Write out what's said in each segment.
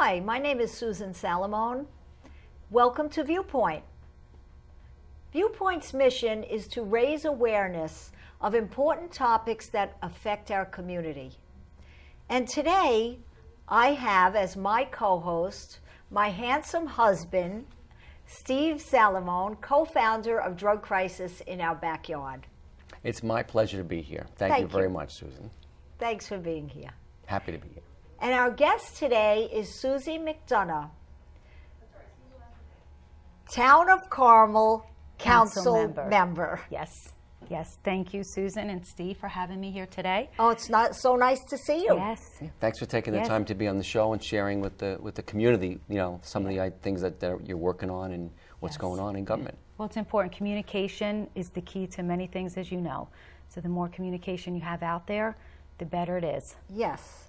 Hi, my name is Susan Salomone. Welcome to Viewpoint. Viewpoint's mission is to raise awareness of important topics that affect our community. And today, I have as my co-host, my handsome husband, Steve Salomone, co-founder of Drug Crisis in Our Backyard. It's my pleasure to be here. Thank you very much, Susan. Thanks for being here. Happy to be here. And our guest today is Suzi McDonough, Town of Carmel Council member. Yes. Thank you, Susan and Steve, for having me here today. Oh, it's not so nice to see you. Yes. Yeah, thanks for taking the time to be on the show and sharing with the community, some of the things that you're working on and what's going on in government. Well, it's important. Communication is the key to many things, as you know. So the more communication you have out there, the better it is. Yes.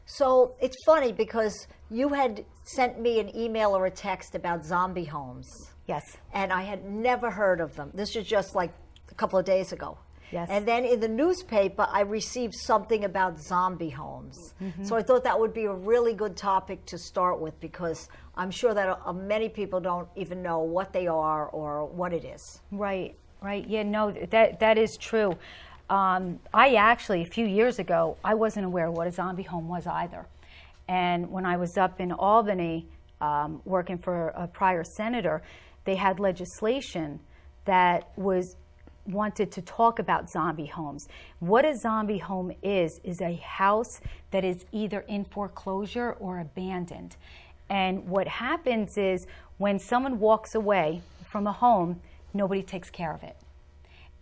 So it's funny because you had sent me an email or a text about zombie homes. Yes. And I had never heard of them. This was just like a couple of days ago. Yes. And then in the newspaper, I received something about zombie homes. Mm-hmm. So I thought that would be a really good topic to start with because I'm sure that many people don't even know what they are or what it is. Right. Yeah, no, that is true. I actually, a few years ago, I wasn't aware what a zombie home was either. And when I was up in Albany working for a prior senator, they had legislation that wanted to talk about zombie homes. What a zombie home is a house that is either in foreclosure or abandoned. And what happens is when someone walks away from a home, nobody takes care of it.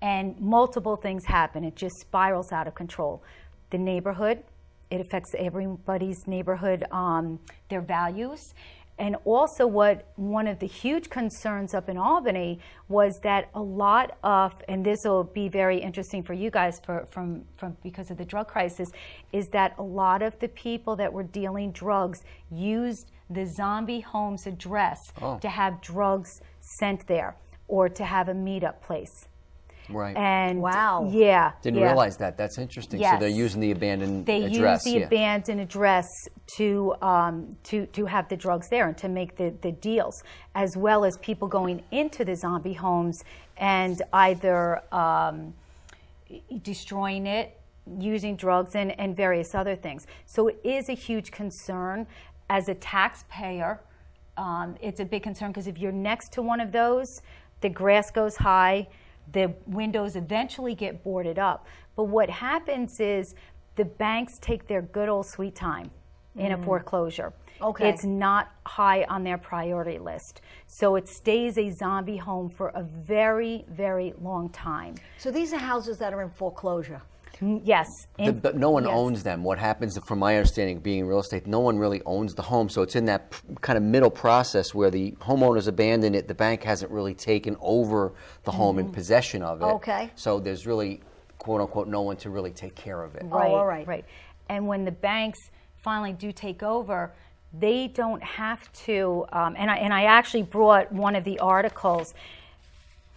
And multiple things happen. It just spirals out of control. The neighborhood, it affects everybody's neighborhood, their values. And also one of the huge concerns up in Albany was that a lot of, and this will be very interesting for you guys from because of the drug crisis, is that a lot of the people that were dealing drugs used the zombie home's address to have drugs sent there or to have a meetup place. Right. And wow. Yeah. Didn't realize that. That's interesting. Yes. So they're using the abandoned they address. They use the abandoned address to have the drugs there and to make the deals, as well as people going into the zombie homes and either destroying it, using drugs, and various other things. So it is a huge concern. As a taxpayer, it's a big concern because if you're next to one of those, the grass goes high, the windows eventually get boarded up. But what happens is the banks take their good old sweet time in a foreclosure. Okay. It's not high on their priority list. So it stays a zombie home for a very, very long time. So these are houses that are in foreclosure. Yes. But no one owns them. What happens, from my understanding, being in real estate, no one really owns the home. So it's in that kind of middle process where the homeowners abandoned it. The bank hasn't really taken over the home in possession of it. Okay. So there's really, quote unquote, no one to really take care of it. Right, all right. Right. And when the banks finally do take over, they don't have to, and I actually brought one of the articles,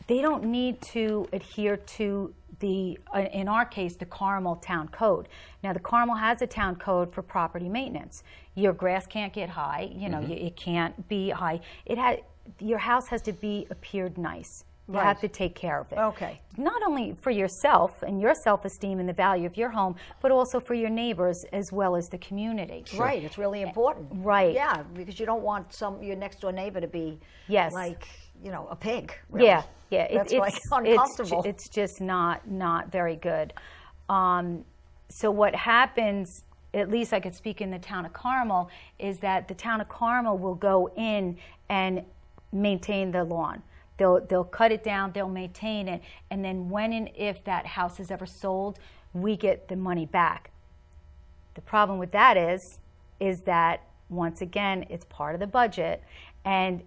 they don't need to adhere to in our case, the Carmel Town Code. Now, the Carmel has a town code for property maintenance. Your grass can't get high. It can't be high. Your house has to appeared nice. You have to take care of it. Okay. Not only for yourself and your self-esteem and the value of your home, but also for your neighbors as well as the community. Sure. Right. It's really important. Right. Yeah, because you don't want your next door neighbor to be like, a pig. Really. Yeah. That's like uncomfortable. It's just not very good. So what happens, at least I could speak in the town of Carmel, is that the town of Carmel will go in and maintain the lawn. They'll cut it down, they'll maintain it, and then when and if that house is ever sold, we get the money back. The problem with that is that, once again, it's part of the budget, and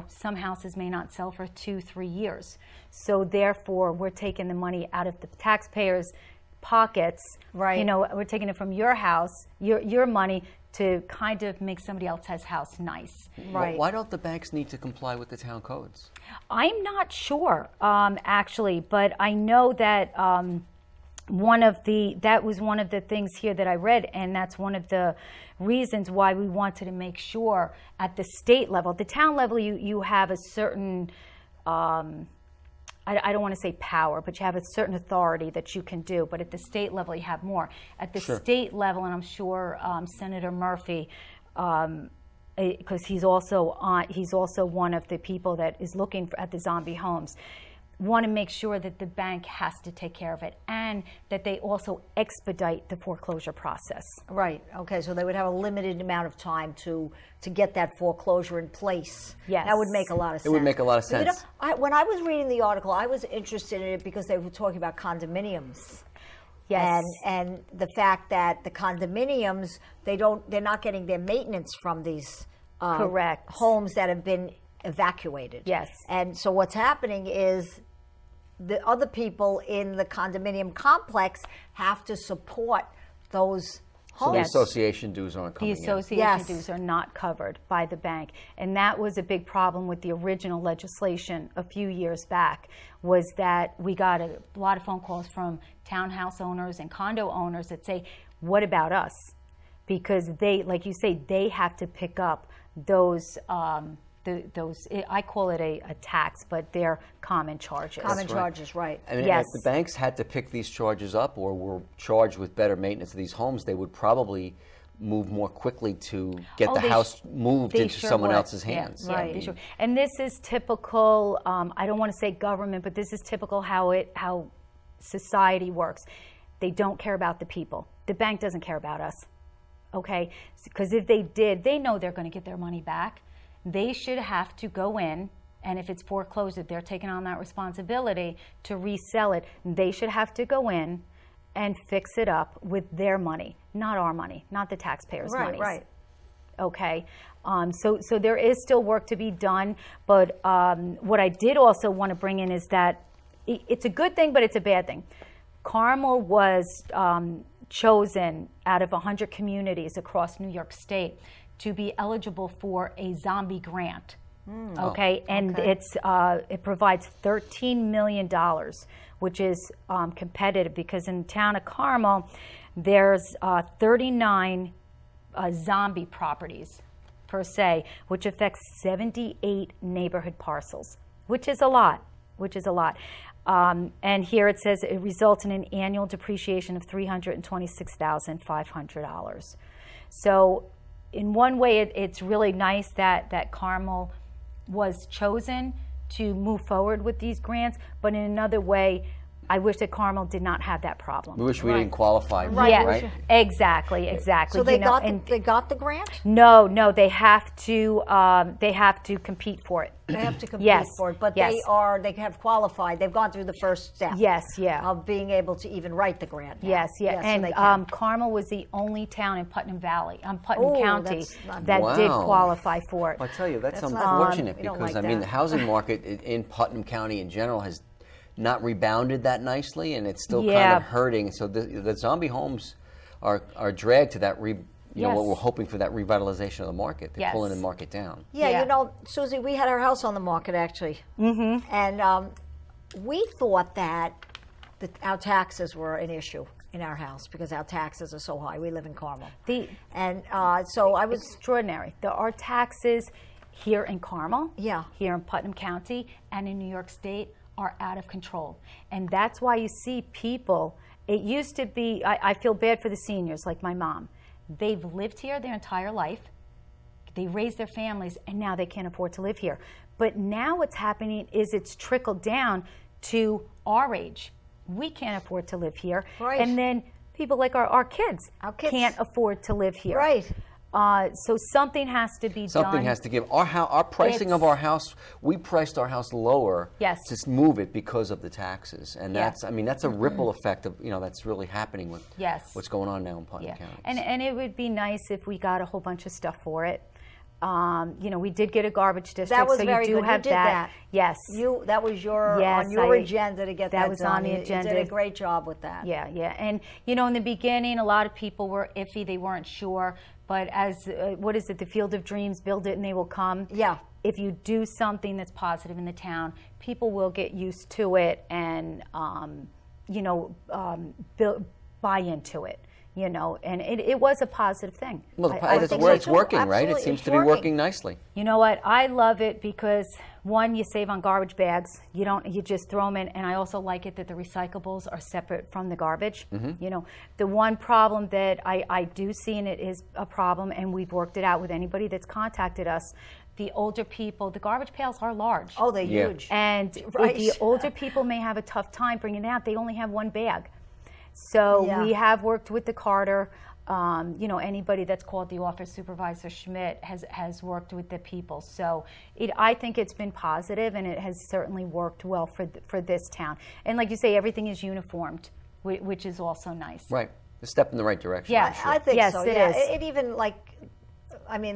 some houses may not sell for 2-3 years. So therefore, we're taking the money out of the taxpayers' pockets. Right. We're taking it from your house, your money, to kind of make somebody else's house nice. Right. Why don't the banks need to comply with the town codes? I'm not sure, actually, but I know that that was one of the things here that I read, and that's one of the reasons why we wanted to make sure at the state level. The town level, you have a certain, I don't want to say power, but you have a certain authority that you can do. But at the state level, you have more. At the state level, and I'm sure Senator Murphy, because he's also one of the people that is looking at the zombie homes, want to make sure that the bank has to take care of it, and that they also expedite the foreclosure process. Right. Okay. So they would have a limited amount of time to get that foreclosure in place. Yes. That would make a lot of sense. It would make a lot of sense. You know, when I was reading the article, I was interested in it because they were talking about condominiums. Yes. And the fact that the condominiums, they're not getting their maintenance from these correct homes that have been evacuated. Yes. And so what's happening is the other people in the condominium complex have to support those homes. So the association dues aren't coming The association Yes. dues are not covered by the bank. And that was a big problem with the original legislation a few years back, was that we got a lot of phone calls from townhouse owners and condo owners that say, what about us? Because they, like you say, they have to pick up those I call it a tax, but they're common charges. Common charges, right. I mean, Yes. if the banks had to pick these charges up or were charged with better maintenance of these homes, they would probably move more quickly to get the house moved they into sure someone would. else's hands. Yeah, Right. they sure. And this is typical, I don't want to say government, but this is typical how society works. They don't care about the people. The bank doesn't care about us, okay? Because if they did, they know they're going to get their money back. They should have to go in, and if it's foreclosed, if they're taking on that responsibility to resell it, they should have to go in and fix it up with their money, not our money, not the taxpayers' money. Right. Okay, so there is still work to be done, but what I did also want to bring in is that it's a good thing, but it's a bad thing. Carmel was chosen out of 100 communities across New York State to be eligible for a zombie grant. Okay, and it provides $13 million, which is competitive because in the town of Carmel, there's 39 zombie properties per se, which affects 78 neighborhood parcels, which is a lot. And here it says it results in an annual depreciation of $326,500. So in one way, it's really nice that Carmel was chosen to move forward with these grants, but in another way, I wish that Carmel did not have that problem. We wish we didn't qualify for Right. it, right? Exactly. So they got the grant? No, they have to compete for it. They have to compete Yes. for it, but Yes. they have qualified. They've gone through the first step. Yes, yeah. Of being able to even write the grant. Now. Yes, yeah, so and they can. Carmel was the only town in Putnam County that's not- that did Wow. qualify for it. I'll tell you, that's That's not- unfortunate we don't because, like I mean, that. the housing market in Putnam County in general has not rebounded that nicely, and it's still kind Yeah. of hurting. So the zombie homes are dragged to that, Yes. what we're hoping for, that revitalization of the market. They're Yes. pulling the market down. Yeah, Yeah. you know, Susie, we had our house on the market actually, and we thought that our taxes were an issue in our house because our taxes are so high. We live in Carmel, and so I was Extraordinary. There are taxes here in Carmel, Yeah. here in Putnam County, and in New York State are out of control. And that's why you see people, it used to be, I feel bad for the seniors, like my mom. They've lived here their entire life. They raised their families, and now they can't afford to live here. But now what's happening is it's trickled down to our age. We can't afford to live here. Right. And then people like our kids, can't afford to live here. right. So something has to be done. Something has to give. Our pricing of our house, we priced our house lower Yes. to move it because of the taxes. And Yeah. that's a ripple effect of, that's really happening with Yes. what's going on now in Putnam Yeah, County. and it would be nice if we got a whole bunch of stuff for it. We did get a garbage district, That was so very you do good. You have did that. Yes. That was Yes, on your I- agenda to get that that was done. on the agenda. You did a great job with that. Yeah. And, in the beginning, a lot of people were iffy. They weren't sure. But as, what is it, the Field of Dreams, build it and they will come. Yeah. If you do something that's positive in the town, people will get used to it and, buy into it. And it was a positive thing. Well, it's working, right? It seems to be working nicely. You know what? I love it because, one, you save on garbage bags. You just throw them in, and I also like it that the recyclables are separate from the garbage. The one problem that I do see, and it is a problem, and we've worked it out with anybody that's contacted us, the older people, the garbage pails are large. Oh, they're huge. And the older people may have a tough time bringing it out. They only have one bag. So we have worked with the carter. Anybody that's called the office supervisor Schmidt has worked with the people. So I think it's been positive, and it has certainly worked well for this town. And like you say, everything is uniformed, which is also nice. Right, a step in the right direction. Yeah, I think yes, so. It yeah, is. It even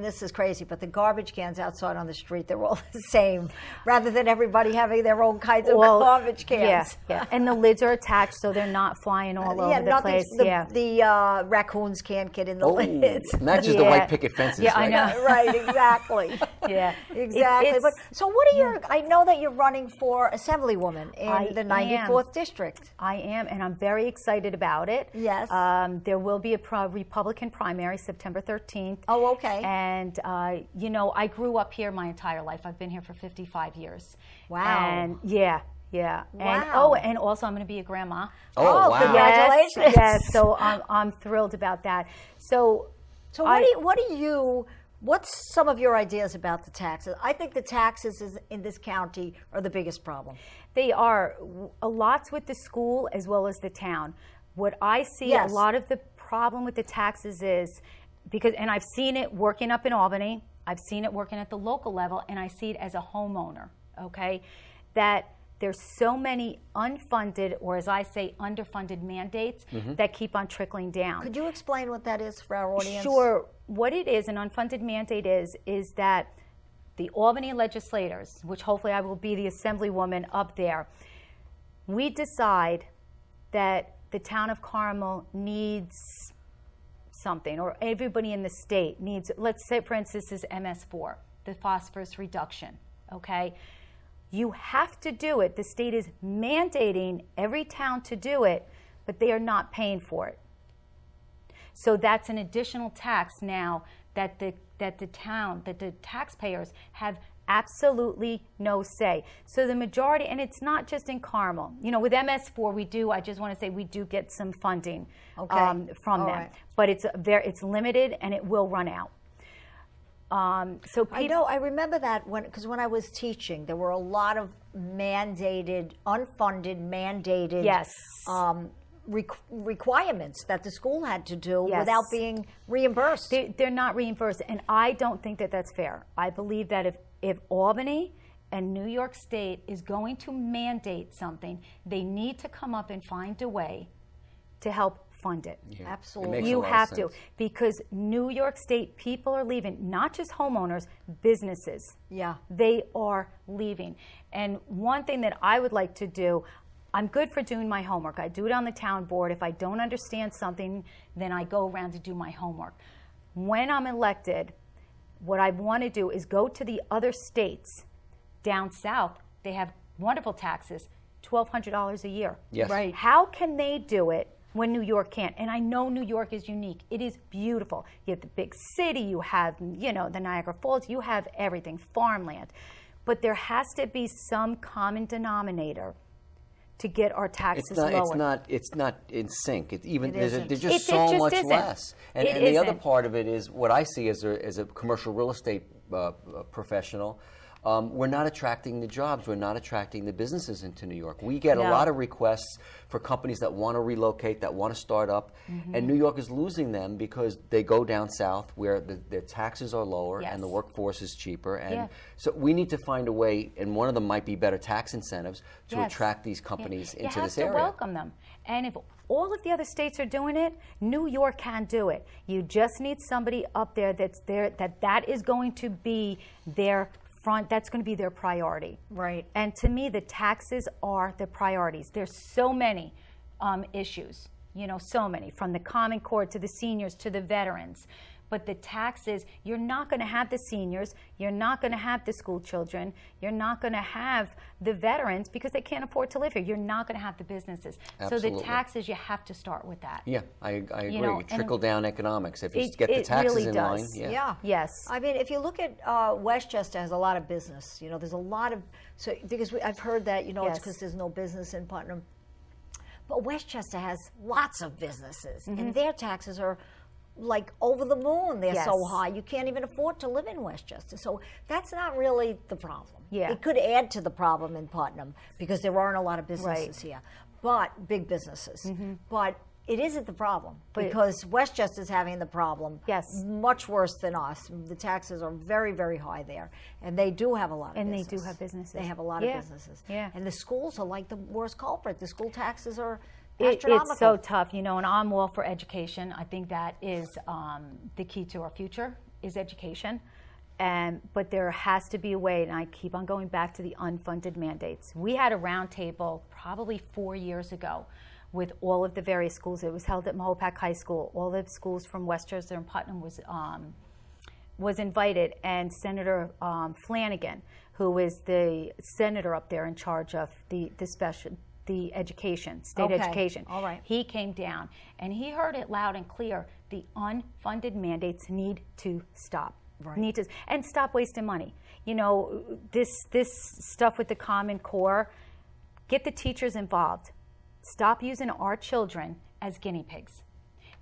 this is crazy, but the garbage cans outside on the street, they're all the same, rather than everybody having their own kinds of garbage cans. Yeah, and the lids are attached, so they're not flying all over the place. The raccoons can't get in the lids. Not just the white picket fences. Yeah, right? I know. Right, exactly. Yeah, exactly. But so what are I know that you're running for Assemblywoman in the 94th District. I am, and I'm very excited about it. Yes. There will be a Republican primary September 13th. Oh, okay. And, I grew up here my entire life. I've been here for 55 years. Wow. And yeah. Wow. And also I'm going to be a grandma. Oh, wow. Congratulations. Yes. So I'm thrilled about that. So what's some of your ideas about the taxes? I think the taxes in this county are the biggest problem. They are. A lot's with the school as well as the town. What I see, a lot of the problem with the taxes is, and I've seen it working up in Albany, I've seen it working at the local level, and I see it as a homeowner, okay, that there's so many unfunded, or as I say, underfunded mandates that keep on trickling down. Could you explain what that is for our audience? Sure. What it is, an unfunded mandate is that the Albany legislators, which hopefully I will be the assemblywoman up there, we decide that the town of Carmel needs something, or everybody in the state needs, let's say for instance this is MS4, the phosphorus reduction, okay? You have to do it. The state is mandating every town to do it, but they are not paying for it. So that's an additional tax now that the taxpayers have absolutely no say. So the majority, and it's not just in Carmel. With MS4, I just want to say we do get some funding from them. Right. But it's limited, and it will run out. I remember that because when I was teaching, there were a lot of unfunded requirements that the school had to do without being reimbursed. They're not reimbursed, and I don't think that that's fair. I believe that if Albany and New York State is going to mandate something, they need to come up and find a way to help fund it. Yeah. Absolutely. You have to, because New York State people are leaving, not just homeowners, businesses. Yeah. They are leaving. And one thing that I would like to do, I'm good for doing my homework. I do it on the town board. If I don't understand something, then I go around to do my homework. When I'm elected, what I want to do is go to the other states down south. They have wonderful taxes, $1,200 a year. Yes. Right. How can they do it when New York can't? And I know New York is unique. It is beautiful. You have the big city, you have, the Niagara Falls, you have everything, farmland. But there has to be some common denominator to get our taxes lower. It's not in sync. There's just so much isn't. less. And the other part of it is what I see as a commercial real estate professional. We're not attracting the jobs. We're not attracting the businesses into New York. We get a lot of requests for companies that want to relocate, that want to start up, and New York is losing them because they go down south where their taxes are lower and the workforce is cheaper. And so we need to find a way, and one of them might be better tax incentives to attract these companies into this area. You have to welcome them. And if all of the other states are doing it, New York can do it. You just need somebody up there that is going to be their that's going to be their priority. Right. And to me, the taxes are the priorities. There's so many issues, so many, from the Common Core to the seniors to the veterans. But the taxes, you're not going to have the seniors, you're not going to have the school children, you're not going to have the veterans because they can't afford to live here. You're not going to have the businesses. Absolutely. So the taxes, you have to start with that. Yeah, I agree. know, Trickle down economics. If you get the it taxes really in does. line. Yeah. Yes. I mean, if you look at Westchester has a lot of business. You know, there's a lot of because I've heard that it's Yes. because there's no business in Putnam, but Westchester has lots of businesses, Mm-hmm. and their taxes are like over the moon. They're Yes. so high you can't even afford to live in Westchester. So that's not really the problem. Yeah. It could add to the problem in Putnam because there aren't a lot of businesses here, but big businesses. But it isn't the problem because Westchester's having the problem. Yes. Much worse than us. The taxes are very, very high there, and they do have a lot of And business. they do have businesses. They have a lot Yeah. of businesses. Yeah. And the schools are like the worst culprit. The school taxes are astronomical. It's so tough, and I'm all for education. I think that is the key to our future is education. But there has to be a way, and I keep on going back to the unfunded mandates. We had a roundtable probably 4 years ago with all of the various schools. It was held at Mahopac High School. All the schools from Westchester and Putnam was invited, and Senator Flanagan, who is the senator up there in charge of the education, state education. All right. He came down and he heard it loud and clear. The unfunded mandates need to stop. Right. And stop wasting money. This stuff with the Common Core, get the teachers involved. Stop using our children as guinea pigs.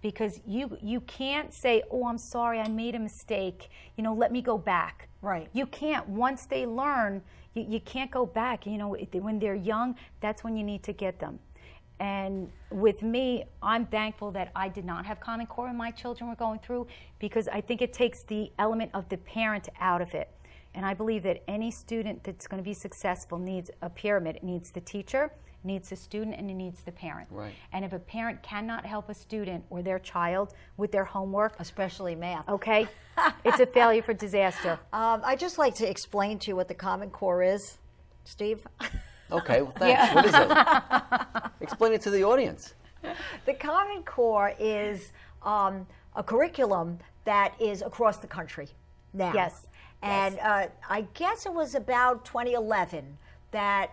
Because you can't say, oh, I'm sorry, I made a mistake. Let me go back. Right. You can't. Once they learn, you can't go back. When they're young, that's when you need to get them. And with me, I'm thankful that I did not have Common Core when my children were going through, because I think it takes the element of the parent out of it. And I believe that any student that's going to be successful needs a pyramid. It needs the teacher, it needs the student, and it needs the parent. Right. And if a parent cannot help a student or their child with their homework, especially math. okay, it's a failure for disaster. I'd just like to explain to you what the Common Core is, Steve. Okay, well, thanks. Yeah. What is it? Explain it to the audience. The Common Core is a curriculum that is across the country now. Yes. And I guess it was about 2011 that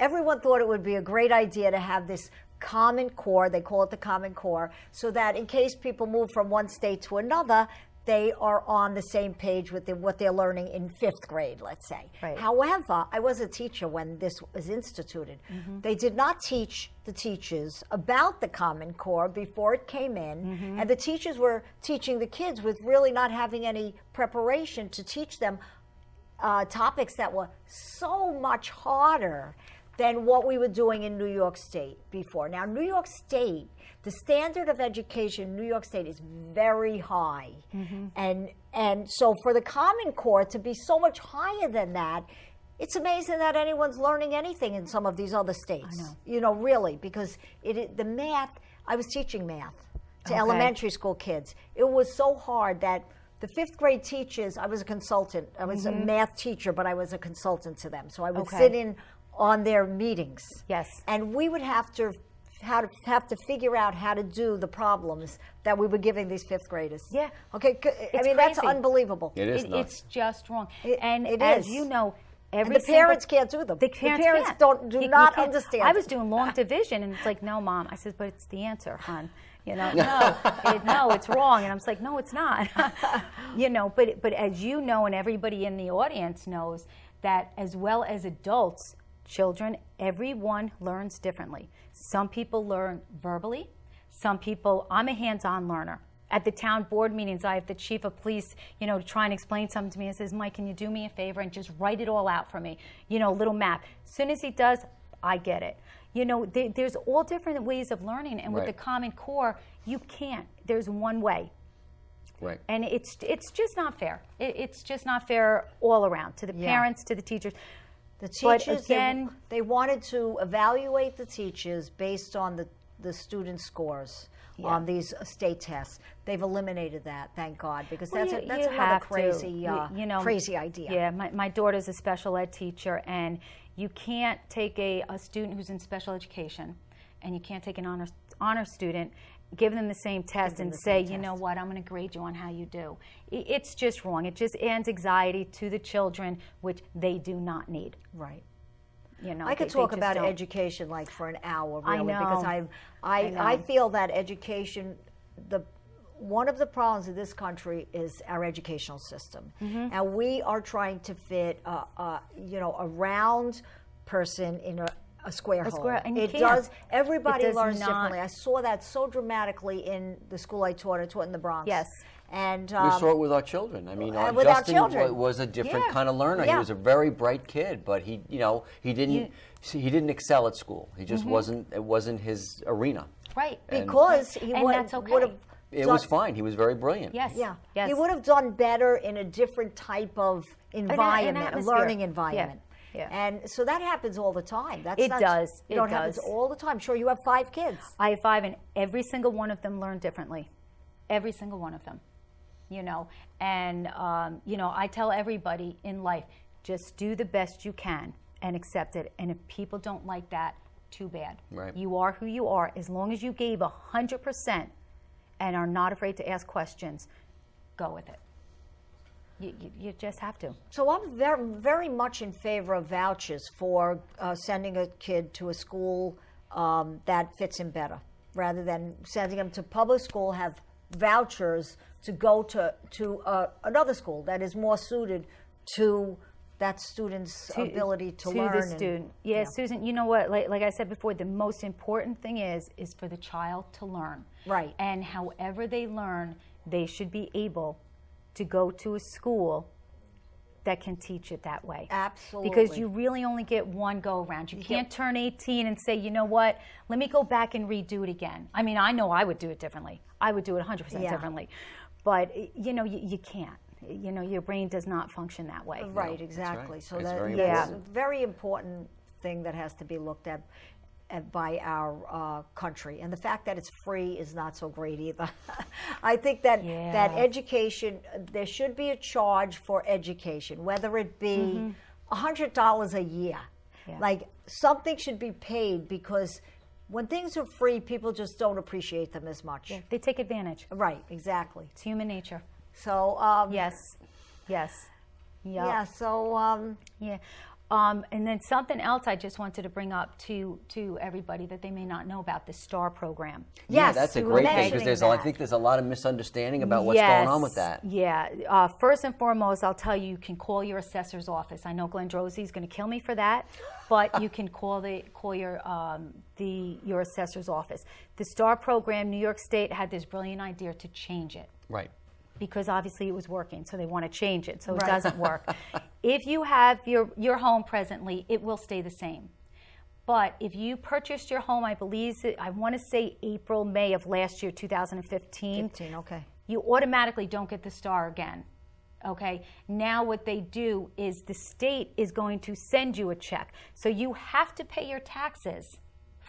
everyone thought it would be a great idea to have this Common Core, they call it the Common Core, so that in case people move from one state to another, they are on the same page with what they're learning in 5th grade, let's say. Right. However, I was a teacher when this was instituted. Mm-hmm. They did not teach the teachers about the Common Core before it came in, and the teachers were teaching the kids with really not having any preparation to teach them topics that were so much harder than what we were doing in New York State before. Now, New York State, the standard of education in New York State is very high. And so for the Common Core to be so much higher than that, it's amazing that anyone's learning anything in some of these other states. I know. Really, because the math, I was teaching math to Okay. elementary school kids. It was so hard that the 5th grade teachers, I was a consultant. I was a math teacher, but I was a consultant to them. So I would Okay. sit in on their meetings. Yes. And we would have to figure out how to do the problems that we were giving these 5th graders. Yeah. Okay. It's That's crazy. unbelievable. It is nuts. It's just wrong. It As is. you know, And every the parents can't do them. The parents can't. do You not can't. understand. I was doing long division, and it's like, no, Mom. I said, but it's the answer, hon. No, it's wrong. And I'm just like, no, it's not. But as you know, and everybody in the audience knows, that as well as adults, children, everyone learns differently. Some people learn verbally. Some people, I'm a hands-on learner. At the town board meetings, I have the chief of police, to try and explain something to me and says, Mike, can you do me a favor and just write it all out for me? A little map. As soon as he does, I get it. There's all different ways of learning, and with Right. the Common Core, you can't. There's one way. Right. And it's just not fair. It's just not fair all around, to the parents, to the teachers. The But teachers, again, they wanted to evaluate the teachers based on the student scores on these state tests. They've eliminated that, thank God, because that's another have crazy, to. crazy idea. Yeah, my daughter's a special ed teacher, and you can't take a student who's in special education, and you can't take an honor student give them the same test them and the say, same you know test. what, I'm going to grade you on how you do. It's just wrong. It just adds anxiety to the children, which they do not need. Right. You know, I could they talk just about don't. education like for an hour, I really, know. because I I know. feel that education, one of the problems in this country is our educational system, and we are trying to fit a round person in a square hole. And you it can't. does. Everybody It does learns not. differently. I saw that so dramatically in the school I taught. I taught in the Bronx. Yes. And We saw it with our children. I mean, with our Justin children. was a different Yeah. kind of learner. Yeah. He was a very bright kid, but he didn't excel at school. He just wasn't. It wasn't his arena. Right. because he And would that's okay. have. It was fine. He was very brilliant. Yes. Yeah, Yes. he would have done better in a different type of environment, a atmosphere. learning environment. Yeah. And so that happens all the time. That's It not, does. You know, It happens does. all the time. Sure, you have 5 kids. I have 5, and every single one of them learned differently. Every single one of them. You know, and I tell everybody in life, just do the best you can and accept it. And if people don't like that, too bad. Right. You are who you are. As long as you gave 100% and are not afraid to ask questions, go with it. You just have to. So I'm very, very much in favor of vouchers for sending a kid to a school that fits him better, rather than sending him to public school. Have vouchers to go to another school that is more suited to that student's ability to learn. To the student. Yeah, Susan, you know what? Like I said before, the most important thing is for the child to learn. Right. And however they learn, they should be able to go to a school that can teach it that way. Absolutely. Because you really only get one go around. You can't turn 18 and say, you know what, let me go back and redo it again. I mean, I know I would do it differently. I would do it 100% differently. But, you can't. You know, your brain does not function that way. Right, exactly. right. So It's very that's a important. very important thing that has to be looked at by our country. And the fact that it's free is not so great either. I think that education, there should be a charge for education, whether it be $100 a year. Yeah. Like, something should be paid, because when things are free, people just don't appreciate them as much. Yeah, they take advantage. Right, exactly. It's human nature. So, Yes. yeah, so, Yeah. And then something else I just wanted to bring up to everybody that they may not know about the STAR program. Yeah, yes, that's a we were great thing, mentioning because I think there's a lot of misunderstanding about what's Yes. going on with that. Yeah. First and foremost, I'll tell you can call your assessor's office. I know Glendrosey is going to kill me for that, but you can call your assessor's office. The STAR program, New York State had this brilliant idea to change it. Right. Because obviously it was working, so they want to change it, so it Right. doesn't work. If you have your home presently, it will stay the same. But if you purchased your home, I want to say April, May of last year, 2015, 15, okay. you automatically don't get the STAR again. Okay? Now what they do is the state is going to send you a check. So you have to pay your taxes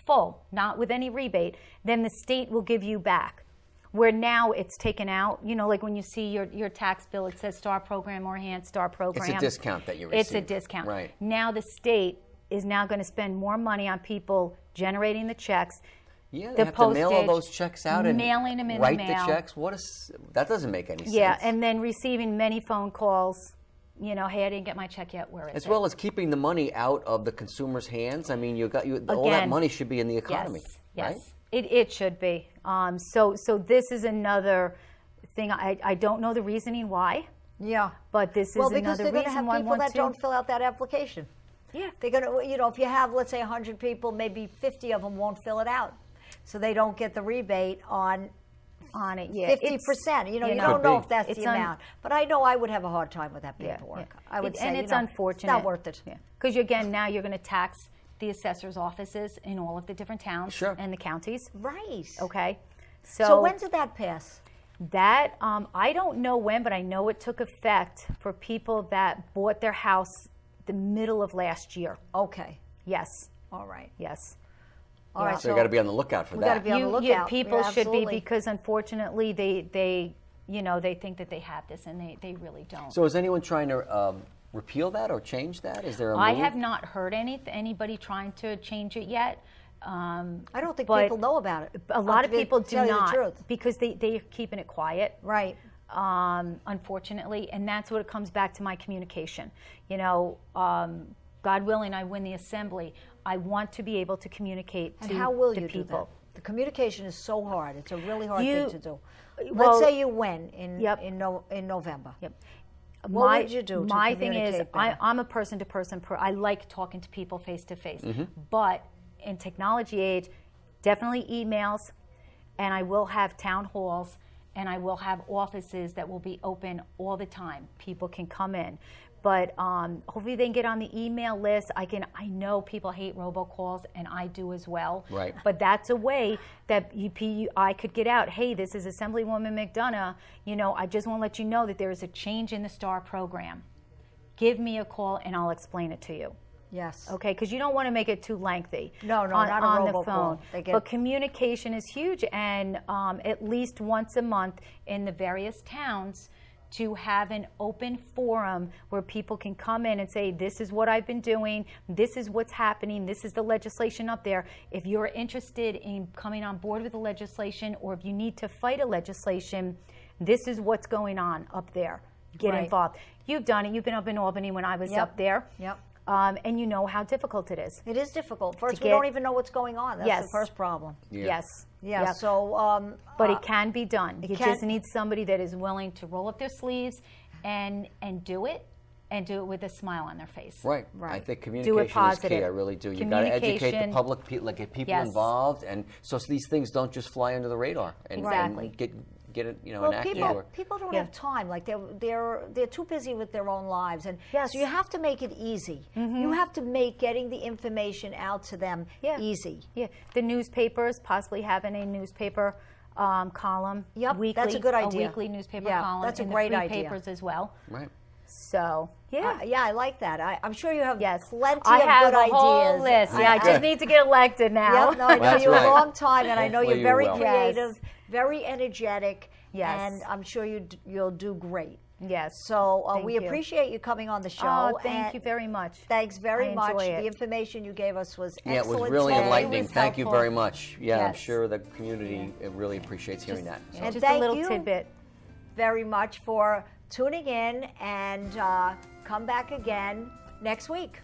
full, not with any rebate. Then the state will give you back. Where now it's taken out, like when you see your tax bill, it says STAR program or enhanced STAR program. It's a discount that you receive. It's a discount. Right. Now the state is now going to spend more money on people generating the checks. Yeah, the they have to mail all postage, those checks out and mailing them in write the mail. checks. That doesn't make any sense. Yeah, and then receiving many phone calls. Hey, I didn't get my check yet. Where is it? As well as keeping the money out of the consumer's hands. I mean, all that money should be in the economy. Yes. Right? It should be. So this is another thing. I don't know the reasoning why, Yeah. but this is Well, because another they're going to reason have why I people want that to. don't fill out that application. Yeah. They're going to, if you have, let's say, 100 people, maybe 50 of them won't fill it out. So they don't get the rebate on it. Yeah. 50%. You don't Could know be. if that's It's the amount. But I know I would have a hard time with that paperwork. I would say, and it's unfortunate. It's not worth it. Because again, now you're going to tax the assessor's offices in all of the different towns Sure. and the counties. Right. Okay. So when did that pass? That, I don't know when, but I know it took effect for people that bought their house the middle of last year. Okay. Yes. All right. Yes. All right. So you got to be on the lookout for we got to that. be on the lookout. People Yeah, should be, absolutely. because unfortunately they think that they have this, and they really don't. So is anyone trying to repeal that or change that? Is there a I move? have not heard anybody trying to change it yet. I don't think but people know about it. A lot of people do tell you the not, truth. because they're keeping it quiet. Right. Unfortunately, and that's what it comes back to, my communication. You know, God willing, I win the assembly. I want to be able to communicate to And how will the you people. do that? The communication is so hard. It's a really hard You- thing to do. well, Let's say you win in Yep. in November. Yep. What would you do to My thing is, communicate better? I'm a person-to-person. I like talking to people face-to-face. Mm-hmm. But in technology age, definitely emails, and I will have town halls, and I will have offices that will be open all the time. People can come in. But hopefully they can get on the email list. I know people hate robocalls, and I do as well. Right. But that's a way that I could get out. Hey, this is Assemblywoman McDonough. You know, I just want to let you know that there is a change in the STAR program. Give me a call, and I'll explain it to you. Yes. Okay, because you don't want to make it too lengthy. No, not a on the robocall. phone. They get- But communication is huge, and at least once a month in the various towns, to have an open forum where people can come in and say, this is what I've been doing, this is what's happening, this is the legislation up there. If you're interested in coming on board with the legislation, or if you need to fight a legislation, this is what's going on up there. Get Right. involved. You've done it. You've been up in Albany when I was Yep. up there. Yep. And you know how difficult it is. It is difficult. First, we get- don't even know what's going on. That's Yes. the first problem. Yeah. Yes. Yeah. Yep. So, But it can be done. You can- just need somebody that is willing to roll up their sleeves and do it, and do it with a smile on their face. Right. Right. I think Do communication it is key. positive. I really do. You got to educate the Communication. public, get people Yes. involved, and so these things don't just fly under the radar. And, Exactly. and get it, well, enacted. people don't Yeah. have time. Like they're too busy with their own lives, and Yes. so you have to make it easy. You have to make getting the information out to them Yeah. easy. Yeah. The newspapers, possibly having a newspaper column. Yep, Weekly, that's a good idea. A weekly newspaper Yeah, column. that's a in great the free idea. papers as well. Right. So, yeah. Yeah, I like that. I'm sure you have Yes. plenty I of have good a whole ideas. list. Yeah, I just need to get elected now. Yep, no, I know That's you right. a long time, and I know Hopefully you're very you will. creative, Yes. very energetic, Yes. and I'm sure you'll do great. Yes. So Thank we you. appreciate you coming on the show. Oh, thank and you very much. Thanks very I much. enjoy The it. information you gave us was Yeah, it excellent. was really today. enlightening. was Thank you helpful. very much. Yeah, I'm Yes. sure the community really appreciates hearing that. So. And Just a thank little you. tidbit. Very much for tuning in, and come back again next week.